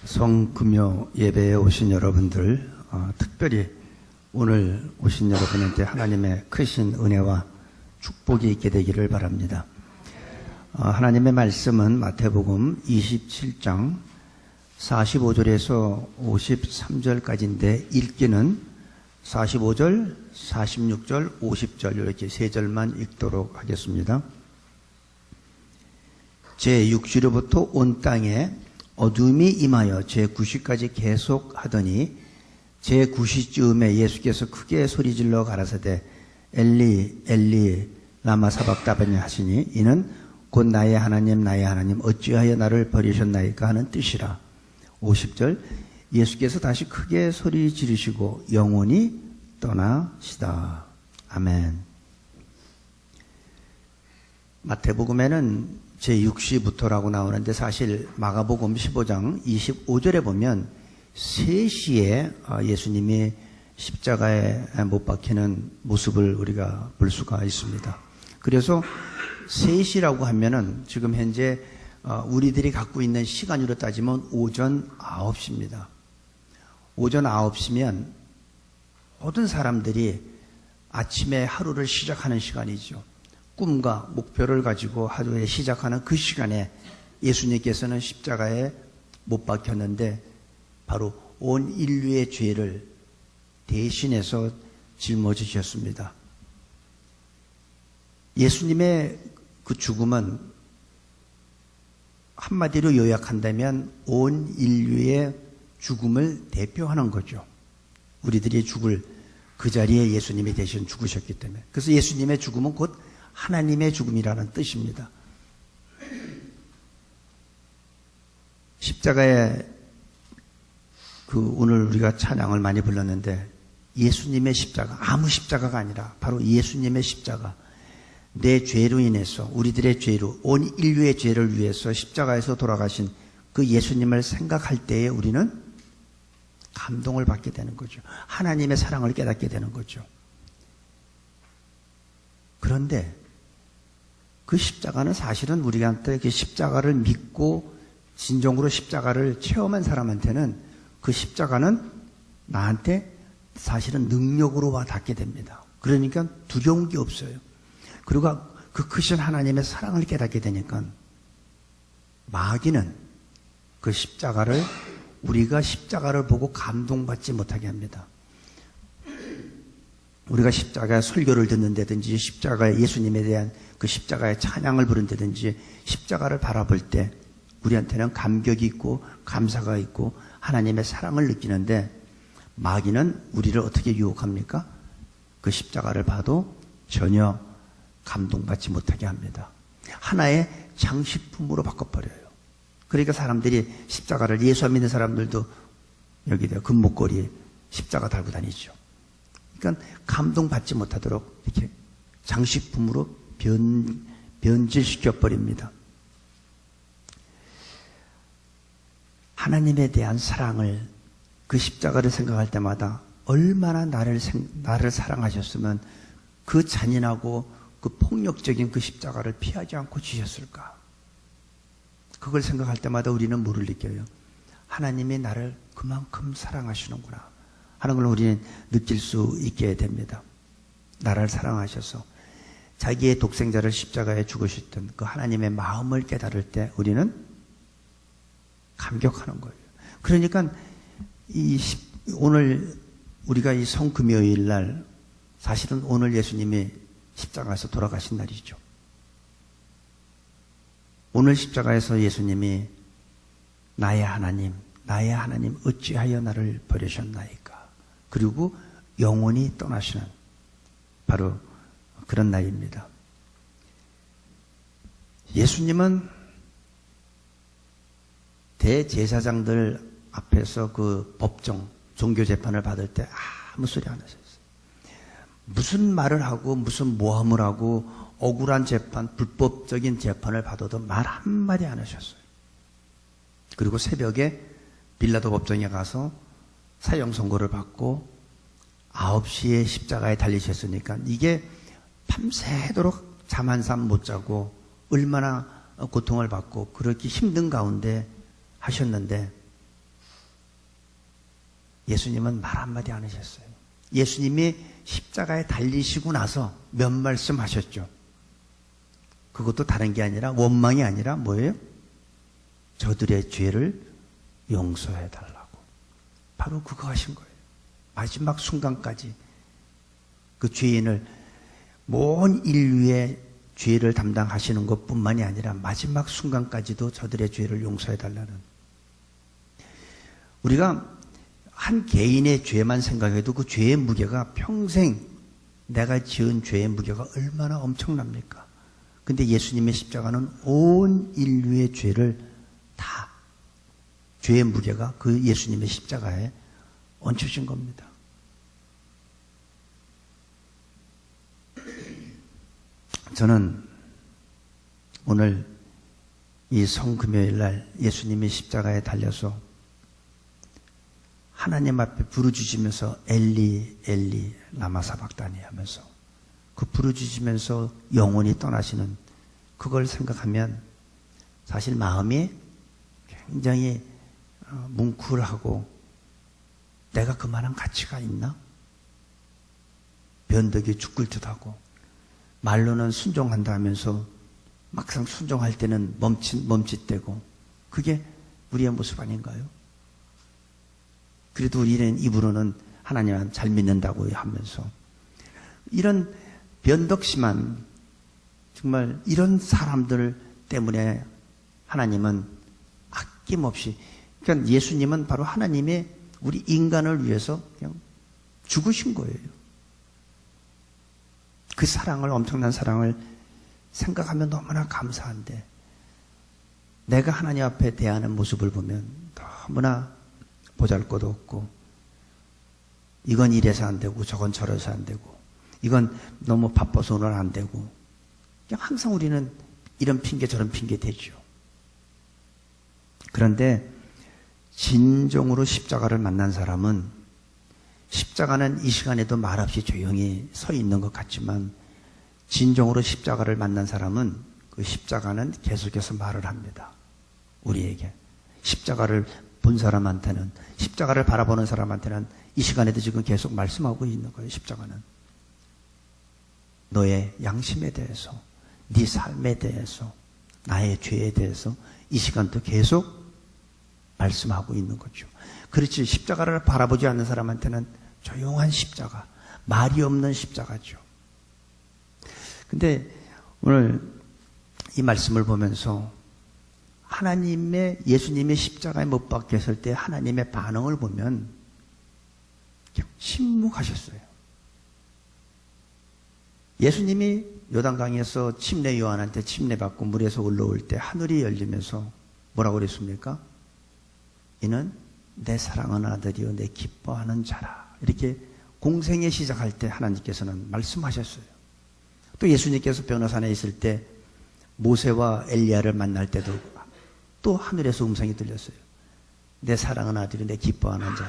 성금요 예배에 오신 여러분들, 특별히 오늘 오신 여러분한테 하나님의 크신 은혜와 축복이 있게 되기를 바랍니다. 하나님의 말씀은 마태복음 27장 45절에서 53절까지인데 읽기는 45절, 46절, 50절 이렇게 세 절만 읽도록 하겠습니다. 제6시로부터 온 땅에 어둠이 임하여 제9시까지 계속 하더니 제9시쯤에 예수께서 크게 소리질러 가라사대 엘리 엘리 라마 사박다바니 하시니 이는 곧 나의 하나님 어찌하여 나를 버리셨나이까 하는 뜻이라. 50절 예수께서 다시 크게 소리 지르시고 영원히 떠나시다. 아멘. 마태복음에는 제6시부터라고 나오는데 사실 마가복음 15장 25절에 보면 3시에 예수님이 십자가에 못 박히는 모습을 우리가 볼 수가 있습니다. 그래서 3시라고 하면은 지금 현재 우리들이 갖고 있는 시간으로 따지면 오전 9시입니다. 오전 9시면 모든 사람들이 아침에 하루를 시작하는 시간이죠. 꿈과 목표를 가지고 하루에 시작하는 그 시간에 예수님께서는 십자가에 못 박혔는데 바로 온 인류의 죄를 대신해서 짊어지셨습니다. 예수님의 그 죽음은 한마디로 요약한다면 온 인류의 죽음을 대표하는 거죠. 우리들이 죽을 그 자리에 예수님이 대신 죽으셨기 때문에. 그래서 예수님의 죽음은 곧 하나님의 죽음이라는 뜻입니다. 십자가에 오늘 우리가 찬양을 많이 불렀는데 예수님의 십자가, 아무 십자가가 아니라 바로 예수님의 십자가. 내 죄로 인해서 우리들의 죄로 온 인류의 죄를 위해서 십자가에서 돌아가신 그 예수님을 생각할 때에 우리는 감동을 받게 되는 거죠. 하나님의 사랑을 깨닫게 되는 거죠. 그런데 그 십자가는 사실은 우리한테 그 십자가를 믿고 진정으로 십자가를 체험한 사람한테는 그 십자가는 나한테 사실은 능력으로 와 닿게 됩니다. 그러니까 두려운 게 없어요. 그리고 그 크신 하나님의 사랑을 깨닫게 되니까 마귀는 그 십자가를 우리가 십자가를 보고 감동받지 못하게 합니다. 우리가 십자가의 설교를 듣는다든지 십자가의 예수님에 대한 그 십자가의 찬양을 부른다든지 십자가를 바라볼 때 우리한테는 감격이 있고 감사가 있고 하나님의 사랑을 느끼는데 마귀는 우리를 어떻게 유혹합니까? 그 십자가를 봐도 전혀 감동받지 못하게 합니다. 하나의 장식품으로 바꿔버려요. 그러니까 사람들이 십자가를 예수 안 믿는 사람들도 여기다 금목걸이에 십자가 달고 다니죠. 그러니까 감동받지 못하도록 이렇게 장식품으로 변질시켜버립니다. 하나님에 대한 사랑을 그 십자가를 생각할 때마다 얼마나 나를 사랑하셨으면 그 잔인하고 그 폭력적인 그 십자가를 피하지 않고 주셨을까? 그걸 생각할 때마다 우리는 뭐를 느껴요? 하나님이 나를 그만큼 사랑하시는구나 하는 걸 우리는 느낄 수 있게 됩니다. 나를 사랑하셔서 자기의 독생자를 십자가에 죽으셨던 그 하나님의 마음을 깨달을 때 우리는 감격하는 거예요. 그러니까 오늘 우리가 이 성금요일 날 사실은 오늘 예수님이 십자가에서 돌아가신 날이죠. 오늘 십자가에서 예수님이 나의 하나님 어찌하여 나를 버리셨나이까. 그리고 영원히 떠나시는 바로 그런 날입니다. 예수님은 대제사장들 앞에서 그 법정, 종교 재판을 받을 때 아무 소리 안 하셨어요. 무슨 말을 하고 무슨 모함을 하고 억울한 재판, 불법적인 재판을 받아도 말 한마디 안 하셨어요. 그리고 새벽에 빌라도 법정에 가서 사형 선고를 받고 9시에 십자가에 달리셨으니까 이게 밤새도록 잠 한 잠 못 자고 얼마나 고통을 받고 그렇게 힘든 가운데 하셨는데 예수님은 말 한마디 안 하셨어요. 예수님이 십자가에 달리시고 나서 몇 말씀 하셨죠. 그것도 다른 게 아니라, 원망이 아니라 뭐예요? 저들의 죄를 용서해 달라고. 바로 그거 하신 거예요. 마지막 순간까지 그 죄인을, 온 인류의 죄를 담당하시는 것뿐만이 아니라 마지막 순간까지도 저들의 죄를 용서해 달라는. 우리가 한 개인의 죄만 생각해도 그 죄의 무게가, 평생 내가 지은 죄의 무게가 얼마나 엄청납니까? 근데 예수님의 십자가는 온 인류의 죄를 다, 죄의 무게가 그 예수님의 십자가에 얹혀진 겁니다. 저는 오늘 이 성금요일 날 예수님이 십자가에 달려서 하나님 앞에 부르짖으면서 엘리 엘리 라마 사박다니 하면서 그 부르짖으면서 영혼이 떠나시는 그걸 생각하면 사실 마음이 굉장히 뭉클하고, 내가 그만한 가치가 있나? 변덕이 죽을 듯하고, 말로는 순종한다 하면서 막상 순종할 때는 멈칫대고, 그게 우리의 모습 아닌가요? 그래도 우리는 입으로는 하나님 잘 믿는다고 하면서, 이런 변덕심한, 정말 이런 사람들 때문에 하나님은 아낌없이, 그러니까 예수님은 바로 하나님의 우리 인간을 위해서 그냥 죽으신 거예요. 그 사랑을, 엄청난 사랑을 생각하면 너무나 감사한데, 내가 하나님 앞에 대하는 모습을 보면 너무나 보잘것없고, 이건 이래서 안 되고 저건 저래서 안 되고, 이건 너무 바빠서 오늘 안 되고, 그냥 항상 우리는 이런 핑계 저런 핑계 대죠. 그런데 진정으로 십자가를 만난 사람은, 십자가는 이 시간에도 말없이 조용히 서 있는 것 같지만, 진정으로 십자가를 만난 사람은 그 십자가는 계속해서 말을 합니다. 우리에게. 십자가를 본 사람한테는, 십자가를 바라보는 사람한테는 이 시간에도 지금 계속 말씀하고 있는 거예요. 십자가는 너의 양심에 대해서, 네 삶에 대해서, 나의 죄에 대해서 이 시간도 계속 말씀하고 있는 거죠. 그렇지, 십자가를 바라보지 않는 사람한테는 조용한 십자가, 말이 없는 십자가죠. 근데 오늘 이 말씀을 보면서 하나님의, 예수님의 십자가에 못 박혔을 때 하나님의 반응을 보면 그냥 침묵하셨어요. 예수님이 요단강에서 침례 요한한테 침례받고 물에서 올라올 때 하늘이 열리면서 뭐라고 그랬습니까? 이는 내 사랑하는 아들이요 내 기뻐하는 자라. 이렇게 공생애 시작할 때 하나님께서는 말씀하셨어요. 또 예수님께서 변호산에 있을 때 모세와 엘리야를 만날 때도 또 하늘에서 음성이 들렸어요. 내 사랑하는 아들이 내 기뻐하는 자,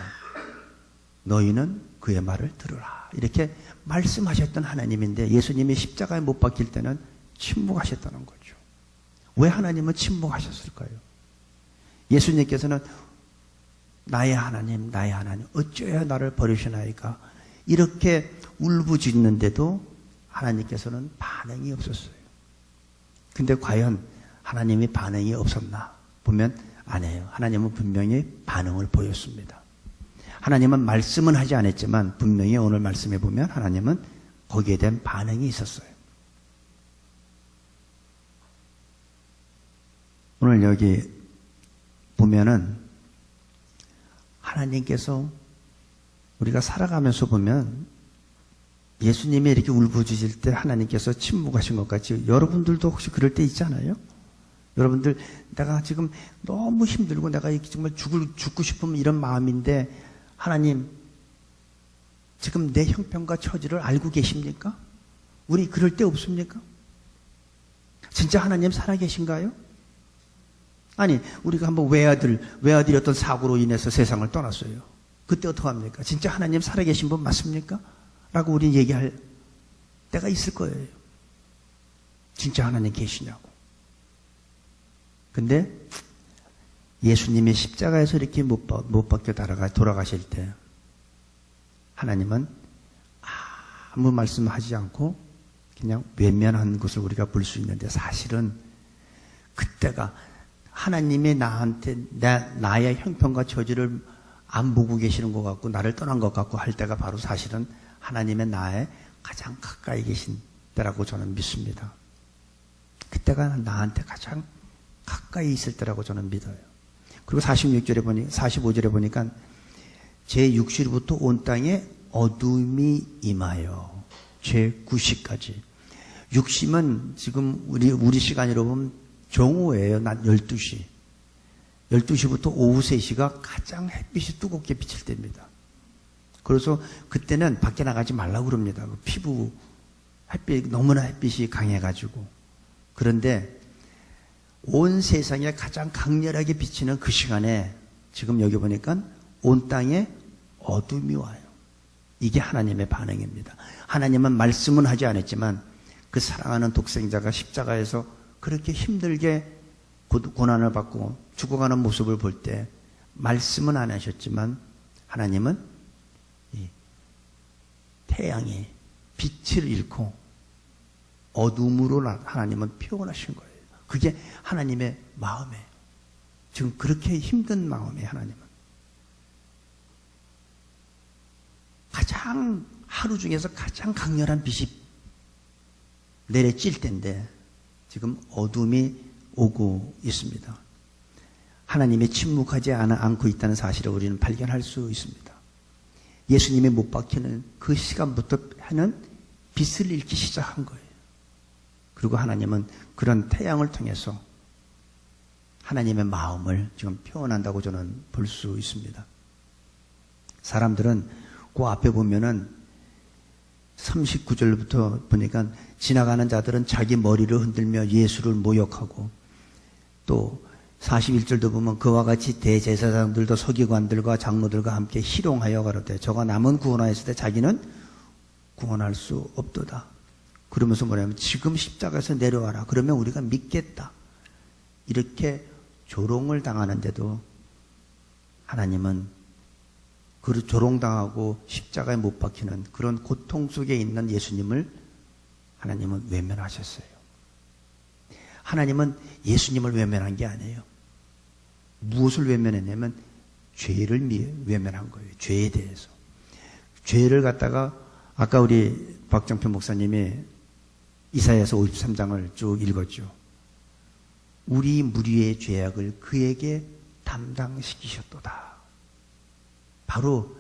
너희는 그의 말을 들으라. 이렇게 말씀하셨던 하나님인데, 예수님이 십자가에 못 박힐 때는 침묵하셨다는 거죠. 왜 하나님은 침묵하셨을까요? 예수님께서는 나의 하나님, 나의 하나님, 어찌해야 나를 버리시나이까? 이렇게 울부짖는데도 하나님께서는 반응이 없었어요. 근데 과연 하나님이 반응이 없었나? 보면 아니에요. 하나님은 분명히 반응을 보였습니다. 하나님은 말씀은 하지 않았지만 분명히 오늘 말씀해 보면 하나님은 거기에 대한 반응이 있었어요. 오늘 여기 보면은 하나님께서 우리가 살아가면서 보면 예수님이 이렇게 울부짖을 때 하나님께서 침묵하신 것 같이, 여러분들도 혹시 그럴 때 있잖아요? 여러분들, 내가 지금 너무 힘들고 내가 정말 죽고 싶으면 이런 마음인데, 하나님, 지금 내 형편과 처지를 알고 계십니까? 우리 그럴 때 없습니까? 진짜 하나님 살아계신가요? 아니, 우리가 한번 외아들이 어떤 사고로 인해서 세상을 떠났어요. 그때 어떡합니까? 진짜 하나님 살아계신 분 맞습니까? 라고 우리 얘기할 때가 있을 거예요. 진짜 하나님 계시냐고. 근데 예수님이 십자가에서 이렇게 못 박혀 돌아가실 때 하나님은 아무 말씀하지 않고 그냥 외면한 것을 우리가 볼 수 있는데, 사실은 그때가 하나님이 나한테 나의 형편과 처지를 안 보고 계시는 것 같고 나를 떠난 것 같고 할 때가 바로 사실은 하나님의 나의 가장 가까이 계신 때라고 저는 믿습니다. 그때가 나한테 가장 가까이 있을 때라고 저는 믿어요. 그리고 45절에 보니까 제6시부터 온 땅에 어둠이 임하여 제9시까지. 6시면 지금 우리 시간으로 보면 정오예요. 낮 12시. 12시부터 오후 3시가 가장 햇빛이 뜨겁게 비칠 때입니다. 그래서 그때는 밖에 나가지 말라고 그럽니다. 피부, 너무나 햇빛이 강해가지고. 그런데 온 세상에 가장 강렬하게 비치는 그 시간에 지금 여기 보니까 온 땅에 어둠이 와요. 이게 하나님의 반응입니다. 하나님은 말씀은 하지 않았지만 그 사랑하는 독생자가 십자가에서 그렇게 힘들게 고난을 받고 죽어가는 모습을 볼 때 말씀은 안 하셨지만 하나님은 이 태양이 빛을 잃고 어둠으로 하나님은 표현하신 거예요. 그게 하나님의 마음이에요. 지금 그렇게 힘든 마음이에요. 하나님은 가장 하루 중에서 가장 강렬한 빛이 내려질 텐데 지금 어둠이 오고 있습니다. 하나님이 침묵하지 않고 있다는 사실을 우리는 발견할 수 있습니다. 예수님이 못 박히는 그 시간부터 하는 빛을 잃기 시작한 거예요. 그리고 하나님은 그런 태양을 통해서 하나님의 마음을 지금 표현한다고 저는 볼 수 있습니다. 사람들은 그 앞에 보면은 39절부터 보니까 지나가는 자들은 자기 머리를 흔들며 예수를 모욕하고, 또 41절도 보면 그와 같이 대제사장들도 서기관들과 장로들과 함께 희롱하여 가로되 저가 남은 구원하였을 때 자기는 구원할 수 없도다. 그러면서 뭐냐면 지금 십자가에서 내려와라. 그러면 우리가 믿겠다. 이렇게 조롱을 당하는데도 하나님은 그 조롱당하고 십자가에 못 박히는 그런 고통 속에 있는 예수님을 하나님은 외면하셨어요. 하나님은 예수님을 외면한 게 아니에요. 무엇을 외면했냐면 죄를 외면한 거예요. 죄에 대해서. 죄를 갖다가 아까 우리 박정표 목사님이 이사야서 53장을 쭉 읽었죠. 우리 무리의 죄악을 그에게 담당시키셨도다. 바로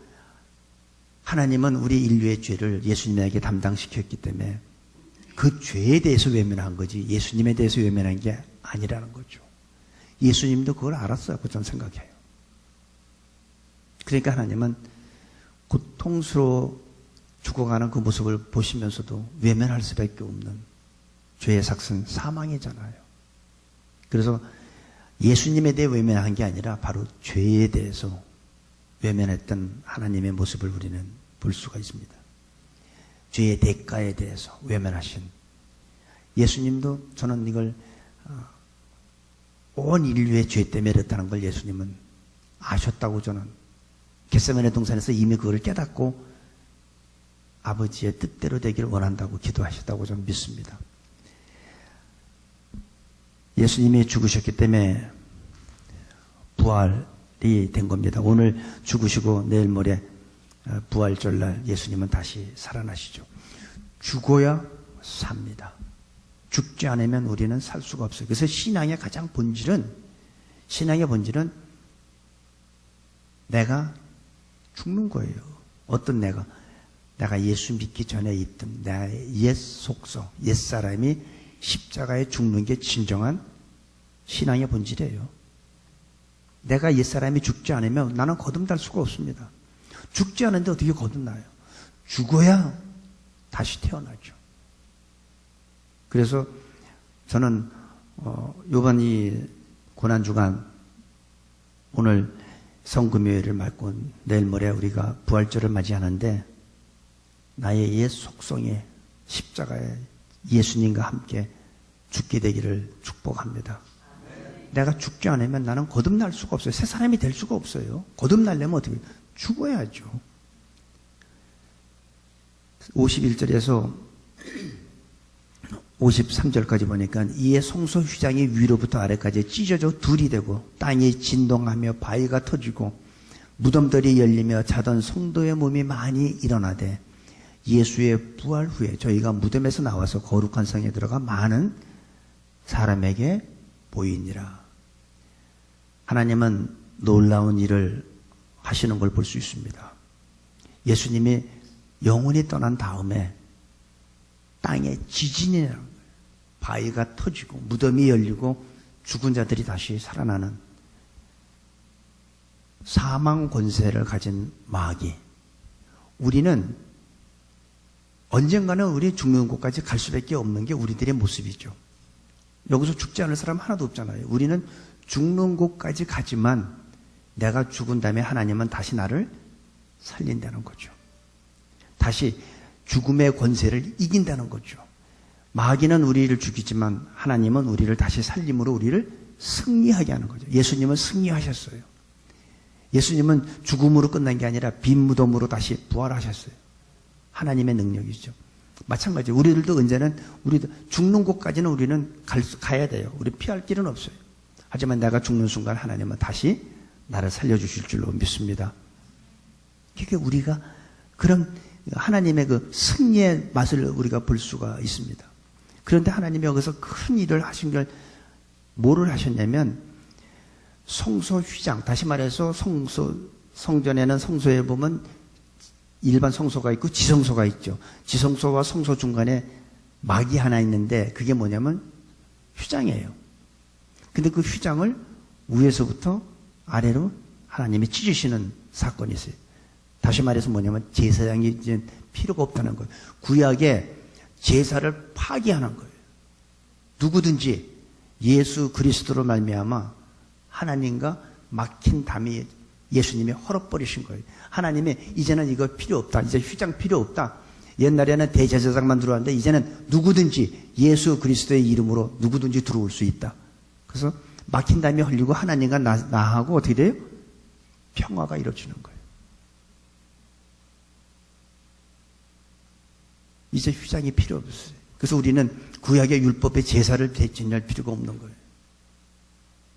하나님은 우리 인류의 죄를 예수님에게 담당시켰기 때문에 그 죄에 대해서 외면한 거지 예수님에 대해서 외면한 게 아니라는 거죠. 예수님도 그걸 알았어요. 저는 생각해요. 그러니까 하나님은 고통스러워 죽어가는 그 모습을 보시면서도 외면할 수밖에 없는 죄의 삭은 사망이잖아요. 그래서 예수님에 대해 외면한 게 아니라 바로 죄에 대해서 외면했던 하나님의 모습을 우리는 볼 수가 있습니다. 죄의 대가에 대해서 외면하신 예수님도, 저는 이걸 온 인류의 죄 때문에 이랬다는 걸 예수님은 아셨다고, 저는 겟세마네 동산에서 이미 그걸 깨닫고 아버지의 뜻대로 되기를 원한다고 기도하셨다고 저는 믿습니다. 예수님이 죽으셨기 때문에 부활이 된 겁니다. 오늘 죽으시고 내일 모레 부활절날 예수님은 다시 살아나시죠. 죽어야 삽니다. 죽지 않으면 우리는 살 수가 없어요. 그래서 신앙의 가장 본질은, 신앙의 본질은 내가 죽는 거예요. 어떤 내가 예수 믿기 전에 있던 나의 옛 속성, 옛 사람이 십자가에 죽는 게 진정한 신앙의 본질이에요. 내가 옛 사람이 죽지 않으면 나는 거듭날 수가 없습니다. 죽지 않은데 어떻게 거듭나요? 죽어야 다시 태어나죠. 그래서 저는 이번 이 고난주간 오늘 성금요일을 맞고 내일 모레 우리가 부활절을 맞이하는데 나의 옛 속성에 십자가에 예수님과 함께 죽게 되기를 축복합니다. 내가 죽지 않으면 나는 거듭날 수가 없어요. 새 사람이 될 수가 없어요. 거듭나려면 어떻게? 죽어야죠. 51절에서 53절까지 보니까 이에 성소 휘장이 위로부터 아래까지 찢어져 둘이 되고 땅이 진동하며 바위가 터지고 무덤들이 열리며 자던 성도의 몸이 많이 일어나되 예수의 부활 후에 저희가 무덤에서 나와서 거룩한 성에 들어가 많은 사람에게 보이니라. 하나님은 놀라운 일을 하시는 걸 볼 수 있습니다. 예수님이 영혼이 떠난 다음에 땅에 지진이 나는 거예요. 바위가 터지고 무덤이 열리고 죽은 자들이 다시 살아나는 사망 권세를 가진 마귀. 우리는 언젠가는 우리 죽는 곳까지 갈 수밖에 없는 게 우리들의 모습이죠. 여기서 죽지 않을 사람 하나도 없잖아요. 우리는 죽는 곳까지 가지만 내가 죽은 다음에 하나님은 다시 나를 살린다는 거죠. 다시 죽음의 권세를 이긴다는 거죠. 마귀는 우리를 죽이지만 하나님은 우리를 다시 살림으로 우리를 승리하게 하는 거죠. 예수님은 승리하셨어요. 예수님은 죽음으로 끝난 게 아니라 빈 무덤으로 다시 부활하셨어요. 하나님의 능력이죠. 마찬가지로 우리들도 언제는 우리도 죽는 곳까지는 우리는 가야 돼요. 우리 피할 길은 없어요. 하지만 내가 죽는 순간 하나님은 다시 나를 살려주실 줄로 믿습니다. 그게 우리가 그런 하나님의 그 승리의 맛을 우리가 볼 수가 있습니다. 그런데 하나님이 여기서 큰 일을 하신 걸 뭐를 하셨냐면 성소 휘장, 다시 말해서 성전에는 성소에 보면 일반 성소가 있고 지성소가 있죠. 지성소와 성소 중간에 막이 하나 있는데 그게 뭐냐면 휘장이에요. 근데 그 휘장을 위에서부터 아래로 하나님이 찢으시는 사건이 있어요. 다시 말해서 뭐냐면 제사장이 이제 필요가 없다는 거예요. 구약에 제사를 파기하는 거예요. 누구든지 예수 그리스도로 말미암아 하나님과 막힌 담이 예수님이 헐어버리신 거예요. 하나님이 이제는 이거 필요 없다. 이제 휘장 필요 없다. 옛날에는 대제사장만 들어왔는데 이제는 누구든지 예수 그리스도의 이름으로 누구든지 들어올 수 있다. 그래서 막힌 담이 흘리고 하나님과 나하고 어떻게 돼요? 평화가 이루어지는 거예요. 이제 휘장이 필요 없어요. 그래서 우리는 구약의 율법의 제사를 지낼 필요가 없는 거예요.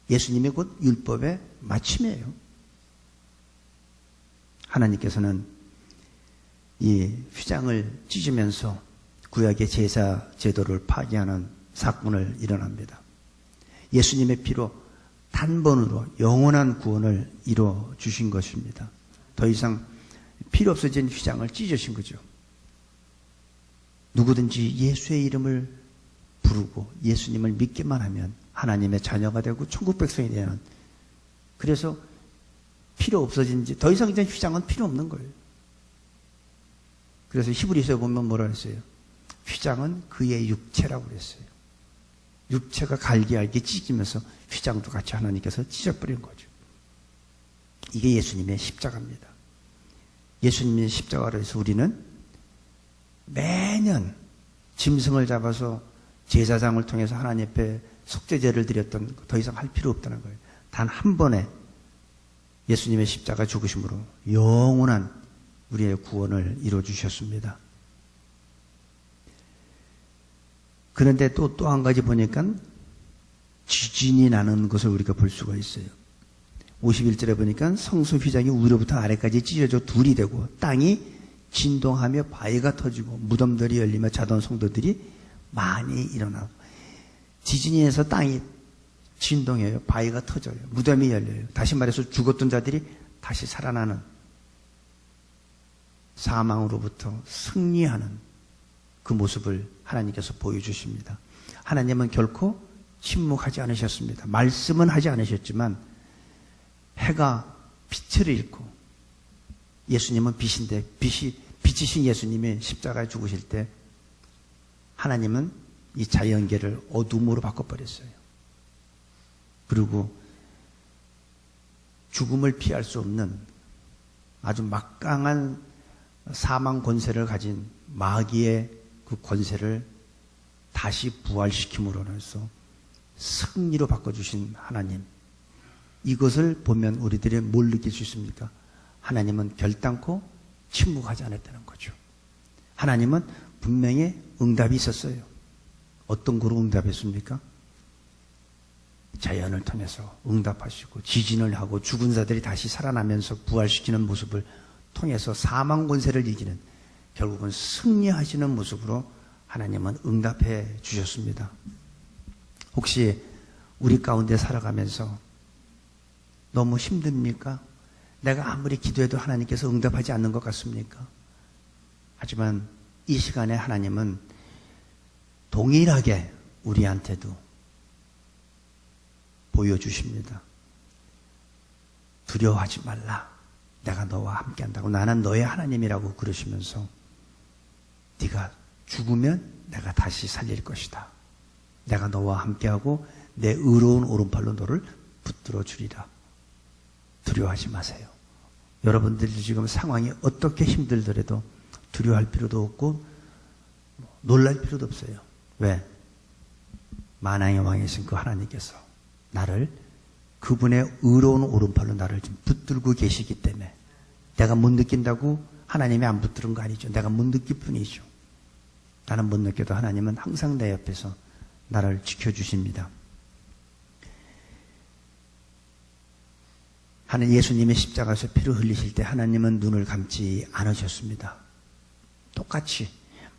예수님이 곧 율법의 마침이에요. 하나님께서는 이 휘장을 찢으면서 구약의 제사 제도를 파기하는 사건을 일어납니다. 예수님의 피로 단번으로 영원한 구원을 이루어 주신 것입니다. 더 이상 필요 없어진 휘장을 찢으신 거죠. 누구든지 예수의 이름을 부르고 예수님을 믿기만 하면 하나님의 자녀가 되고 천국 백성이 되는, 그래서 필요 없어진지 더 이상 이제 휘장은 필요 없는 거예요. 그래서 히브리서에 보면 뭐라 그랬어요? 휘장은 그의 육체라고 그랬어요. 육체가 갈기갈기 찢기면서 휘장도 같이 하나님께서 찢어버린 거죠. 이게 예수님의 십자가입니다. 예수님의 십자가로 해서 우리는 매년 짐승을 잡아서 제사장을 통해서 하나님 앞에 속죄제를 드렸던 더 이상 할 필요 없다는 거예요. 단 한 번에 예수님의 십자가 죽으심으로 영원한 우리의 구원을 이루어주셨습니다. 그런데 또 한 가지 보니까 지진이 나는 것을 우리가 볼 수가 있어요. 51절에 보니까 성소 휘장이 위로부터 아래까지 찢어져 둘이 되고 땅이 진동하며 바위가 터지고 무덤들이 열리며 자던 성도들이 많이 일어나고, 지진이 해서 땅이 진동해요. 바위가 터져요. 무덤이 열려요. 다시 말해서 죽었던 자들이 다시 살아나는, 사망으로부터 승리하는 그 모습을 하나님께서 보여주십니다. 하나님은 결코 침묵하지 않으셨습니다. 말씀은 하지 않으셨지만 해가 빛을 잃고, 예수님은 빛인데 빛이신 예수님이 십자가에 죽으실 때 하나님은 이 자연계를 어둠으로 바꿔버렸어요. 그리고 죽음을 피할 수 없는 아주 막강한 사망 권세를 가진 마귀의 그 권세를 다시 부활시킴으로 해서 승리로 바꿔주신 하나님, 이것을 보면 우리들이 뭘 느낄 수 있습니까? 하나님은 결단코 침묵하지 않았다는 거죠. 하나님은 분명히 응답이 있었어요. 어떤 거로 응답했습니까? 자연을 통해서 응답하시고 지진을 하고 죽은 자들이 다시 살아나면서 부활시키는 모습을 통해서 사망 권세를 이기는, 결국은 승리하시는 모습으로 하나님은 응답해 주셨습니다. 혹시 우리 가운데 살아가면서 너무 힘듭니까? 내가 아무리 기도해도 하나님께서 응답하지 않는 것 같습니까? 하지만 이 시간에 하나님은 동일하게 우리한테도 보여주십니다. 두려워하지 말라. 내가 너와 함께한다고. 나는 너의 하나님이라고 그러시면서 네가 죽으면 내가 다시 살릴 것이다. 내가 너와 함께하고 내 의로운 오른팔로 너를 붙들어 주리라. 두려워하지 마세요. 여러분들이 지금 상황이 어떻게 힘들더라도 두려워할 필요도 없고 놀랄 필요도 없어요. 왜? 만왕의 왕이신 그 하나님께서 나를, 그분의 의로운 오른팔로 나를 좀 붙들고 계시기 때문에, 내가 못 느낀다고 하나님이 안 붙드는 거 아니죠. 내가 못 느낄 뿐이죠. 나는 못 느껴도 하나님은 항상 내 옆에서 나를 지켜주십니다. 하나님, 예수님의 십자가에서 피를 흘리실 때 하나님은 눈을 감지 않으셨습니다. 똑같이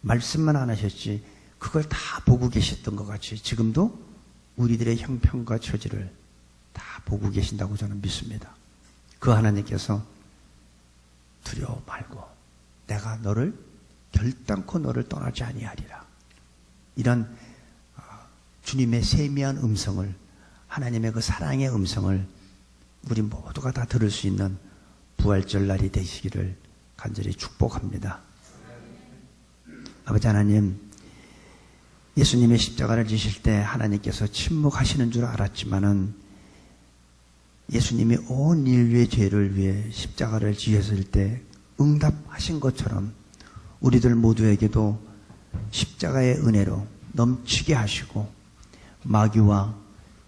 말씀만 안 하셨지 그걸 다 보고 계셨던 것 같이 지금도 우리들의 형편과 처지를 다 보고 계신다고 저는 믿습니다. 그 하나님께서 두려워 말고 내가 너를 결단코 너를 떠나지 아니하리라. 이런 주님의 세미한 음성을, 하나님의 그 사랑의 음성을 우리 모두가 다 들을 수 있는 부활절 날이 되시기를 간절히 축복합니다. 아버지 하나님, 예수님의 십자가를 지실 때 하나님께서 침묵하시는 줄 알았지만은 예수님이 온 인류의 죄를 위해 십자가를 지셨을 때 응답하신 것처럼 우리들 모두에게도 십자가의 은혜로 넘치게 하시고 마귀와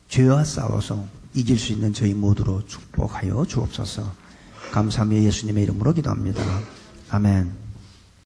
죄와 싸워서 이길 수 있는 저희 모두로 축복하여 주옵소서. 감사하며 예수님의 이름으로 기도합니다. 아멘.